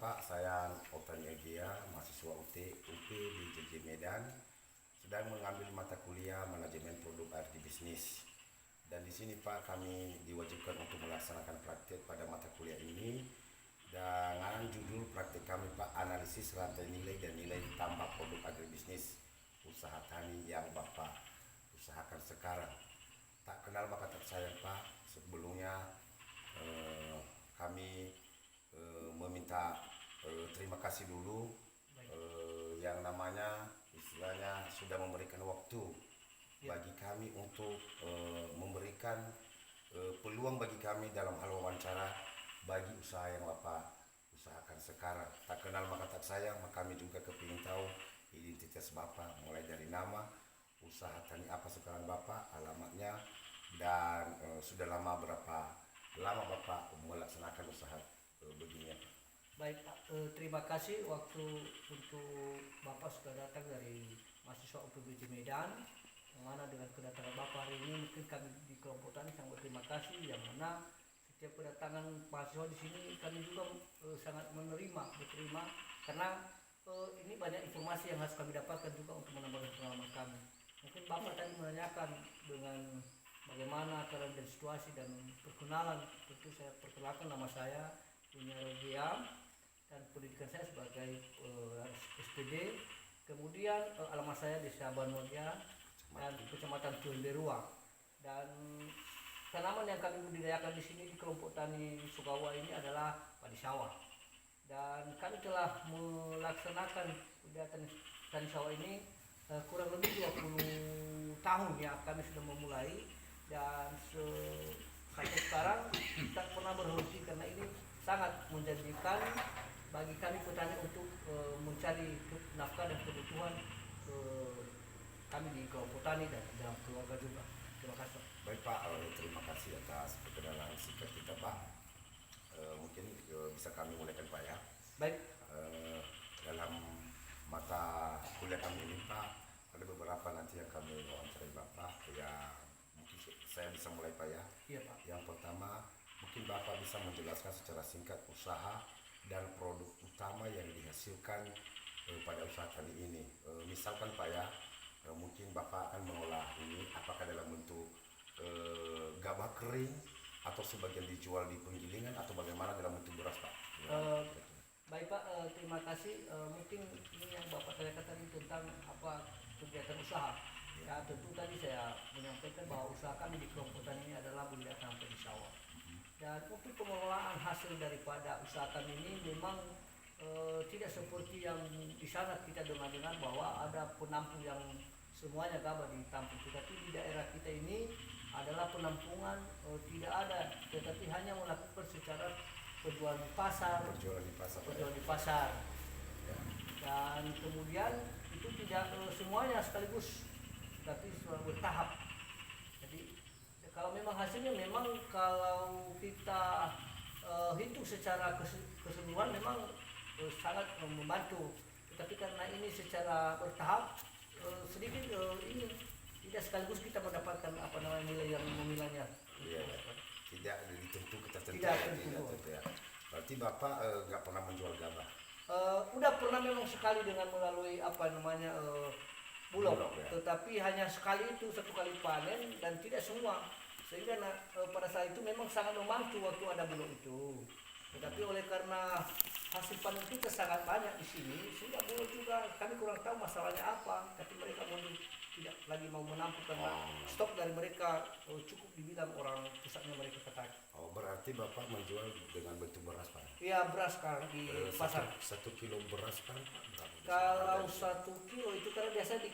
Bapak, saya Otan Egia, mahasiswa UP di JJ Medan, sedang mengambil mata kuliah manajemen produk IT bisnis. Dan di sini Pak, kami diwajibkan untuk melaksanakan praktik pada mata kuliah ini dengan judul praktik kami Pak, analisis rantai nilai dan nilai tambah produk agribisnis usaha tani yang Bapak usahakan sekarang. Tak kenal maka tak sayang Pak, sebelumnya kami meminta terima kasih dulu yang namanya istilahnya sudah memberikan waktu bagi kami untuk memberikan peluang bagi kami dalam hal wawancara bagi usaha yang Bapak usahakan sekarang. Tak kenal maka tak sayang, maka kami juga kepingin tahu identitas Bapak, mulai dari nama, usaha tani apa sekarang Bapak, alamatnya, dan sudah berapa lama Bapak melaksanakan usaha begini Pak. Baik Pak, terima kasih waktu untuk Bapak sudah datang dari mahasiswa UPBJ Medan, yang mana dengan kedatangan Bapak hari ini mungkin kami di kelompok tani sangat berterima kasih, yang mana setiap kedatangan mahasiswa di sini kami juga sangat berterima karena ini banyak informasi yang harus kami dapatkan juga untuk menambahkan pengalaman kami. Mungkin Bapak tadi menanyakan dengan bagaimana keadaan dan situasi dan perkenalan. Tentu saya perkenalkan, nama saya Punya Rogiam dan pendidikan saya sebagai SPD. Kemudian alamat saya di Sabanwadia dan Kecamatan Tuimberua. Dan tanaman yang kami budidayakan di sini di kelompok tani Sugawa ini adalah padi sawah. Dan kami telah melaksanakan kegiatan tani sawah ini kurang lebih 20 tahun ya kami sudah memulai, dan sampai sekarang tak pernah berhenti karena ini sangat menjanjikan bagi kami petani untuk mencari nafkah dan kebutuhan kami di kelompok tani dan dalam keluarga juga. Terima kasih. Baik Pak, terima kasih atas perkenalan singkat kita Pak. Mungkin bisa kami mulaikan Pak ya. Baik. Dalam mata kuliah kami ini Pak, ada beberapa nanti yang kami wawancarai Bapak ya. Mungkin saya bisa mulai Pak ya. Iya Pak. Yang pertama, mungkin Bapak bisa menjelaskan secara singkat usaha dan produk utama yang dihasilkan pada usaha tani ini. Misalkan Pak ya, mungkin Bapak akan mengolah ini apakah dalam bentuk gabah kering atau sebagian dijual di penggilingan atau bagaimana dalam bentuk beras Pak? Baik Pak, terima kasih. Mungkin ini yang Bapak saya katakan tentang apa kegiatan usaha. Ya tentu tadi saya menyampaikan bahwa usaha kami di kelompok tani ini adalah budidaya tanaman di sawah. Dan untuk pengelolaan hasil daripada usaha kami ini memang tidak seperti yang di sana kita dengar bahwa ada penampung yang semuanya gabah ditampung. Tetapi di daerah kita ini adalah penampungan tidak ada, tetapi hanya melakukan secara penjualan di pasar. Ya. Dan kemudian itu tidak semuanya sekaligus, tapi bertahap. Jadi kalau memang hasilnya memang kalau kita hitung secara keseluruhan memang sangat membantu, tetapi karena ini secara bertahap sedikit ini tidak sekaligus kita mendapatkan nilai yang nominalnya. Iya. Tidak ditentu ketertentu. Tidak tentu ya. Berarti Bapak nggak pernah menjual gabah? Udah pernah memang sekali dengan melalui bulog ya. Tetapi hanya sekali itu, satu kali panen dan tidak semua, sehingga pada saat itu memang sangat membantu waktu ada bulog itu. Tetapi oleh karena hasil panen kita sangat banyak di sini, sehingga bulog juga kami kurang tahu masalahnya apa, tapi mereka tidak lagi mau menampung karena stok dari mereka cukup dibilang orang pusatnya mereka katakan. Oh, berarti Bapak menjual dengan bentuk beras Pak? Iya, beras sekarang di pasar. 1 kilo beras kan berapa? Kalau 1 kilo itu karena biasanya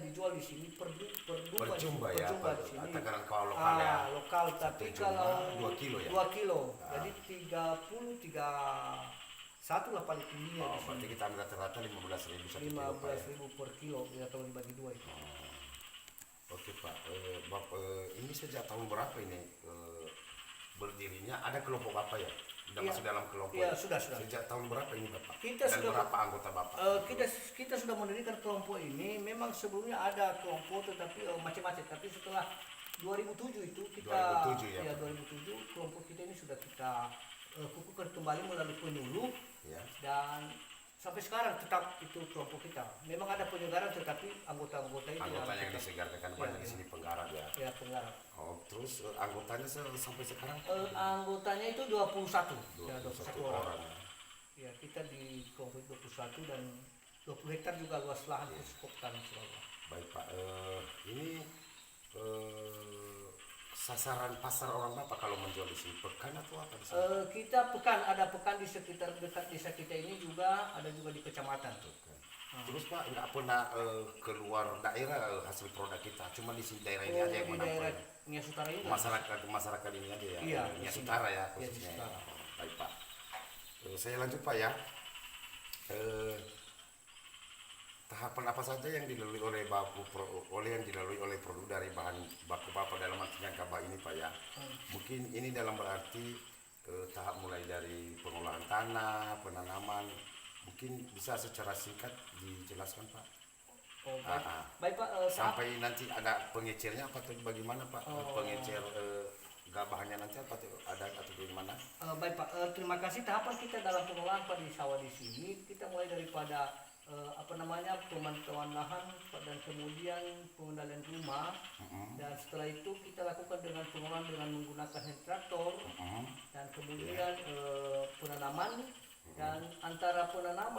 dijual di sini per jumlah ya, di sini. Takaran kalau lokal ya. Lokal, tapi kalau 2 kilo ya. 2 kilo. Jadi 31 lah paling tingginya di sini. Berarti kita ambil rata-rata 15.000 1 kilo Pak ya. 15.000 per kilo ya, kalau dibagi 2 itu. Oke Pak, ini sejak tahun berapa ini berdirinya? Ada kelompok Bapak ya? Sudah masuk dalam kelompok? Iya, sudah. Sejak tahun berapa ini Bapak? Dan berapa anggota Bapak? Kita sudah mendirikan kelompok ini. Memang sebelumnya ada kelompok tetapi macam-macam. Tapi setelah 2007 itu kita 2007 ya. Ya 2007 kelompok kita ini sudah kita kukuhkan kembali melalui penyuluh Ya. dan sampai sekarang tetap itu kelompok kita. Memang ada penyegaran tetapi anggota-anggota itu Anggota yang tetap- disegarkan Ya, banyak di ya. sini penggarap ya. ya penggarap. Oh, terus anggotanya sampai sekarang Anggotanya itu 21. Ya, 21 21 orang. orang. Ya, kita di kelompok 21 dan 20 hektar juga luas lahan khusus Koptan Sulawesi. Baik Pak, ini sasaran pasar orang Bapak kalau menjual di sini pekan atau apa di sini? Kita ada pekan di sekitar dekat desa kita ini juga, ada juga di kecamatan tuh. Terus Pak nggak pernah keluar daerah hasil produk kita, cuma di sini daerah ini Oh, aja yang di menampung. daerah Nias Utara juga. Masyarakat ini aja ya, Iya, Nias di sini. Utara ya Iya, di khususnya. Utara. Baik Pak, saya lanjut Pak ya. Tahapan apa saja yang dilalui oleh produk dari bahan baku Bapak dalam artinya gabah ini Pak ya? Mungkin ini dalam berarti tahap mulai dari pengolahan tanah, penanaman, mungkin bisa secara singkat dijelaskan Pak. Oh, baik. Ah, ah. Baik Pak, Sampai nanti ada pengecernya apa atau bagaimana Pak? Pengecer gabahnya nanti apa tuh ada atau bagaimana? baik Pak, terima kasih. Tahapan kita dalam pengolahan padi sawah di sini, kita mulai daripada pemantauan lahan dan kemudian pengendalian rumah, dan setelah itu kita lakukan dengan pengolahan dengan menggunakan hand traktor, dan kemudian penanaman, dan antara pengolahan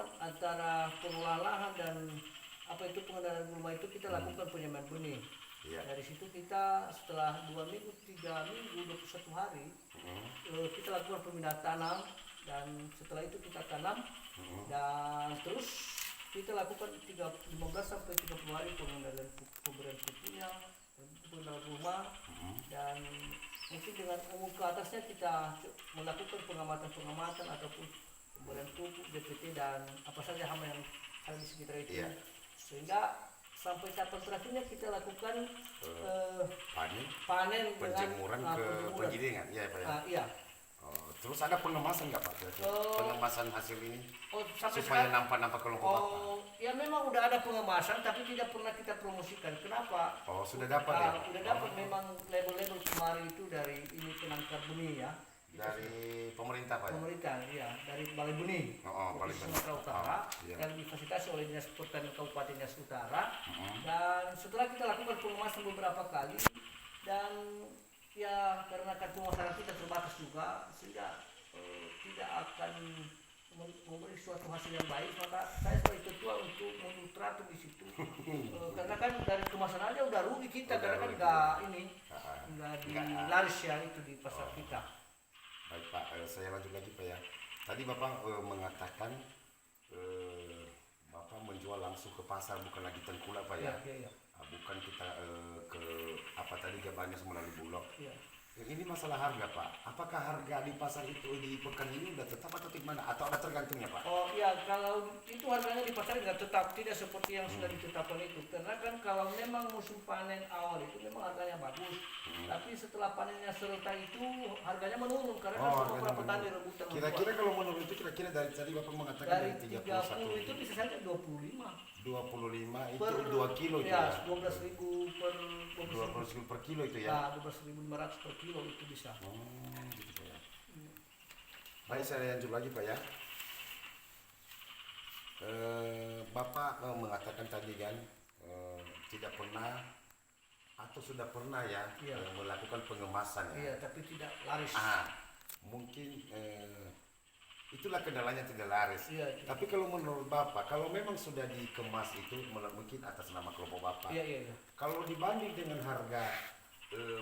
lahan dan pengendalian rumah itu kita lakukan penyemaian benih. Iya. Dari situ kita setelah 2 minggu, 3 minggu, 21 hari kita lakukan pemindahan tanam, dan setelah itu kita tanam, dan terus kita lakukan 15 sampai 30 hari pemberian pupunya, pemberian rumah, dan mungkin dengan umum ke atasnya kita melakukan pengamatan ataupun pemberian pupuk, DPT, dan apa saja hama yang ada di sekitar itu. Iya. Sehingga sampai tahapan terakhirnya kita lakukan panen dengan penjemuran ke penggilingan, ya Pak ya. Iya. Terus ada pengemasan nggak Pak? Pengemasan hasil ini Sampai supaya sekarang- nampak kelompok Bapak. Ya memang udah ada pengemasan tapi tidak pernah kita promosikan. Kenapa? Sudah dapat ya? Udah dapat memang label-label kemarin itu dari ini penangkar benih ya. Dari pemerintah Pak ya? Pemerintah, iya, dari Balai Benih Balai Provinsi Benih. Sumatera Utara Iya. yang difasilitasi oleh Dinas Pertanian Kabupaten Nias Utara. Dan setelah kita lakukan pengemasan beberapa kali, dan ya karena kan pemasaran kita terbatas juga, sehingga tidak akan memberi suatu hasil yang baik, maka saya sebagai ketua untuk menulteratur di situ. Karena kan dari kemasan aja udah rugi kita, karena kan nggak dilaris ya itu di pasar kita. Baik Pak, saya lanjut lagi Pak ya. Tadi Bapak mengatakan Bapak menjual langsung ke pasar, bukan lagi tengkulak Pak ya? Iya. Bukan kita ke apa tadi gabahnya melalui Bulog. Iya. Ini masalah harga Pak. Apakah harga di pasar itu di pekan ini udah tetap atau gimana? Atau ada tergantungnya Pak? Oh iya, kalau itu harganya di pasar nggak tetap, tidak seperti yang sudah ditetapkan itu. Karena kan kalau memang musim panen awal itu memang harganya bagus, tapi setelah panennya selesai itu harganya menurun karena kan semua harganya petani menurun. rebutan. Kira-kira kalau menurut itu kira-kira dari tadi Bapak mengatakan dari dari 30 itu 31 bisa saja 25 25 itu per 2 kilo itu ya, ya? 12.000 per 12 per kilo itu ya? Nah, 12.500 per kilo itu bisa. Gitu Pak ya. Baik, saya lanjut lagi Pak ya. Bapak mengatakan tadi kan tidak pernah atau sudah pernah ya Iya. melakukan pengemasan ya. Iya, tapi tidak laris. Mungkin itulah kendalanya tidak laris. Iya. Tapi kalau menurut Bapak, kalau memang sudah dikemas itu mungkin atas nama kelompok Bapak. Iya. Kalau dibanding dengan harga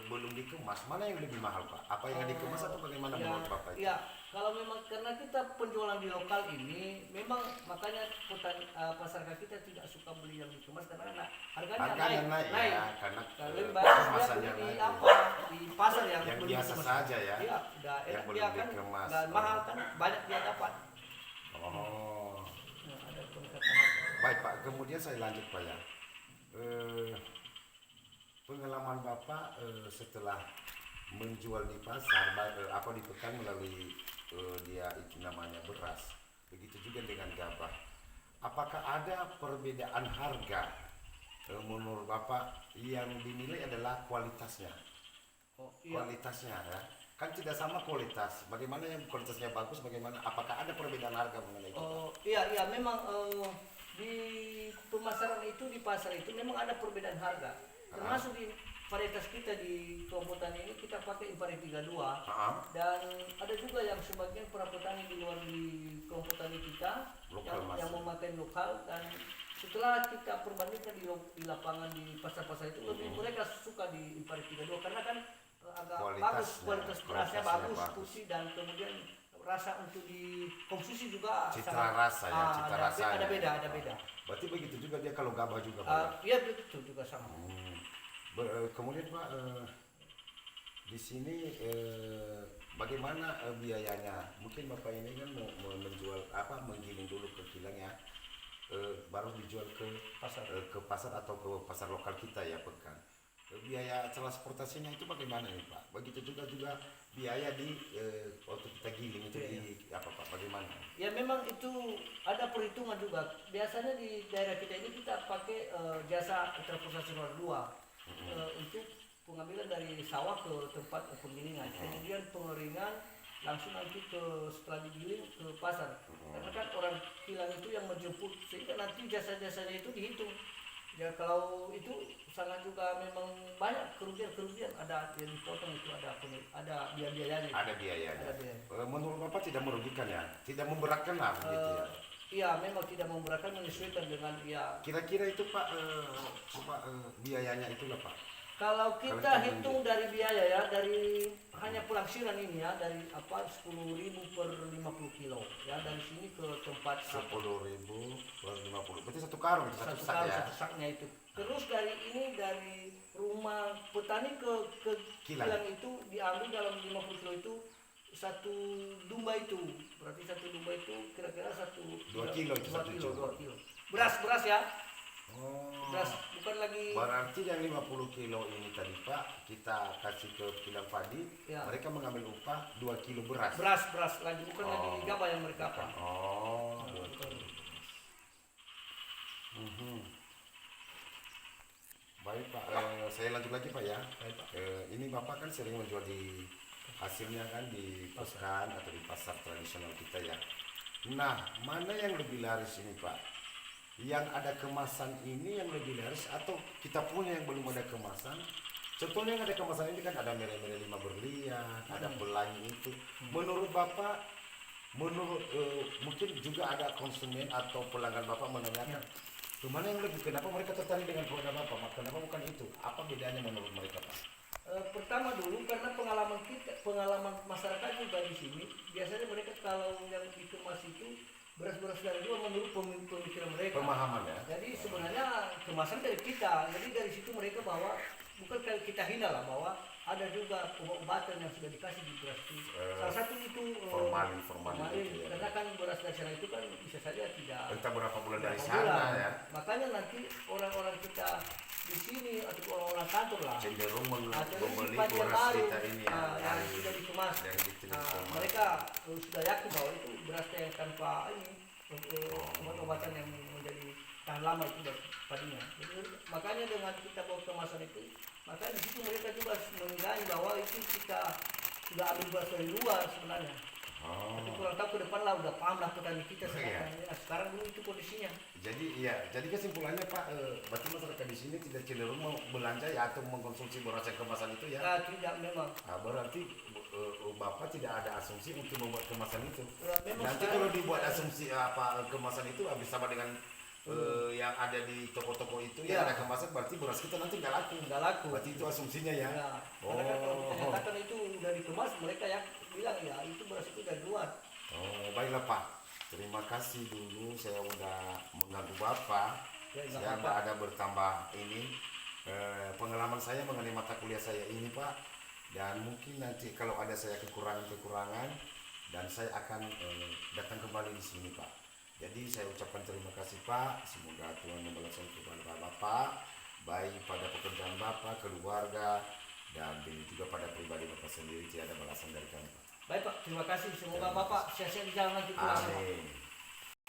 belum dikemas, mana yang lebih mahal Pak? Apa yang dikemas atau bagaimana menurut Bapak itu? Ya, kalau memang karena kita penjualan di lokal ini, memang makanya pasarkan kita tidak suka beli yang dikemas karena harganya naik. Ya, karena Lebih baik dia kemasannya beli di naik. di pasar yang belum biasa dikemas. saja ya. Iya, udah Yang enak belum dia kan, dikemas. dan mahal kan, banyak dia dapat. Nah, ada peningkatan harga. Baik Pak, kemudian saya lanjut Pak ya. Pengalaman Bapak setelah menjual di pasar di pekan melalui dia itu namanya beras, begitu juga dengan gabah. Apakah ada perbedaan harga menurut Bapak yang dinilai adalah kualitasnya? Oh, iya. Kualitasnya ya. kan tidak sama kualitas. Bagaimana yang kualitasnya bagus, bagaimana? Apakah ada perbedaan harga mengenai itu? Pak? Iya, iya memang di pemasaran itu di pasar itu memang ada perbedaan harga. Termasuk di varietas kita di kelompok tani ini kita pakai Impari 32 dan ada juga yang sebagian para petani di luar di kelompok tani kita yang memakai lokal, dan setelah kita perbandingkan di lapangan di pasar-pasar itu lebih mereka suka di Impari 32 karena kan agak bagus, kualitas berasnya bagus, putih, dan kemudian rasa untuk dikonsumsi juga citra rasa ya, citra rasanya. Ada beda. Berarti begitu juga dia kalau gabah juga. Iya betul juga sama. Kemudian Pak, di sini bagaimana biayanya? Mungkin Bapak ini kan mau menjual menggiling dulu ke kilang ya, baru dijual ke pasar atau ke pasar lokal kita ya pekan. Biaya transportasinya itu bagaimana nih Pak? Begitu juga biaya di waktu kita giling itu bagaimana? Ya memang itu ada perhitungan juga. Biasanya di daerah kita ini kita pakai jasa transportasi nomor 2 untuk pengambilan dari sawah ke tempat penggilingan, kemudian pengeringan langsung nanti setelah digiling ke pasar. Karena kan orang kilang itu yang menjemput, sehingga nanti jasa-jasanya itu dihitung. Ya kalau itu sangat juga memang banyak kerugian, ada yang dipotong itu, ada biaya-biayanya. Ada biayanya. Menurut Bapak tidak merugikan ya? Tidak memberatkan lah begitu ya? Iya, memang tidak memberatkan, menyesuaikan dengan ya. Kira-kira itu Pak, biayanya itu lah Pak? Kalau kita hitung dari biaya ya, dari hanya pelangsiran ini ya, dari 10.000 per 50 kilo ya, dari sini ke tempat 10.000 per 50, berarti satu karung itu satu sak ya? Satu saknya itu. Terus dari rumah petani ke kilang itu diambil dalam 50 kilo itu satu domba itu, berarti satu domba itu kira-kira 2 kilo itu 2 kilo. Beras ya. Beras, bukan lagi. Berarti yang 50 kilo ini tadi Pak, kita kasih ke kilang padi, ya. Mereka mengambil upah 2 kilo beras. Beras lagi, bukan lagi gabah yang mereka apa. Betul. Baik Pak, saya lanjut lagi Pak ya. Baik, Pak. Ini Bapak kan sering menjual di hasilnya kan di pekan atau di pasar tradisional kita ya. Nah, mana yang lebih laris ini Pak? Yang ada kemasan ini yang lebih laris atau kita punya yang belum ada kemasan? Contohnya yang ada kemasan ini kan ada mere-mere 5 berlian, ada pelangi itu. Menurut Bapak, mungkin juga ada konsumen atau pelanggan Bapak menanyakan, mana yang lebih, kenapa mereka tertarik dengan produk Bapak? Kenapa bukan itu? Apa bedanya menurut mereka Pak? Pertama dulu karena pengalaman masyarakat juga di sini, biasanya mereka kalau yang dikemas itu beras-beras dari luar menurut pemikiran mereka. Pemahaman ya. Jadi sebenarnya kemasan dari kita. Jadi dari situ mereka bahwa bukan kita hina lah, bahwa ada juga obat-obatan yang sudah dikasih di beras itu. Salah satu itu formalin. Gitu ya. Karena kan beras dari sana itu kan bisa saja tidak. Entah berapa bulan dari sana ya. Makanya nanti orang-orang kita di sini atau orang-orang kantor lah cenderung membeli beras kita ini yang sudah dikemas. Mereka sudah yakin bahwa itu beras yang tanpa obat-obatan yang menjadi tahan lama itu padinya. Jadi, makanya dengan kita bawa kemasan itu, makanya di situ mereka juga menilai bahwa itu kita sudah ambil beras dari luar sebenarnya. Tapi kurang tahu ke depan lah, udah paham lah petani kita sekarang. Sekarang dulu itu kondisinya. Jadi kesimpulannya Pak, berarti masyarakat di sini tidak cenderung mau belanja ya atau mengkonsumsi beras yang kemasan itu ya? Tidak memang. Berarti Bapak tidak ada asumsi untuk membuat kemasan itu. Nanti sekarang, kalau dibuat asumsi kemasan itu habis sama dengan yang ada di toko-toko itu yang ada kemasan, berarti beras kita nanti nggak laku. Berarti itu asumsinya ya. Karena kalau menyatakan itu udah dikemas, mereka yang bilang ya itu beras itu dari luar. Baiklah Pak. Terima kasih dulu, saya udah mengganggu Bapak. Saya ada bertambah ini pengalaman saya mengenai mata kuliah saya ini Pak. Dan mungkin nanti kalau ada saya kekurangan dan saya akan datang kembali di sini Pak. Jadi saya ucapkan terima kasih Pak. Semoga Tuhan membalaskan kepada Bapak, baik pada pekerjaan Bapak, keluarga, dan juga pada pribadi Bapak sendiri. Tidak ada balasan dari kami Pak. Baik Pak, terima kasih. Semoga Bapak sehat-sehat di jalan nanti pulang. Amin.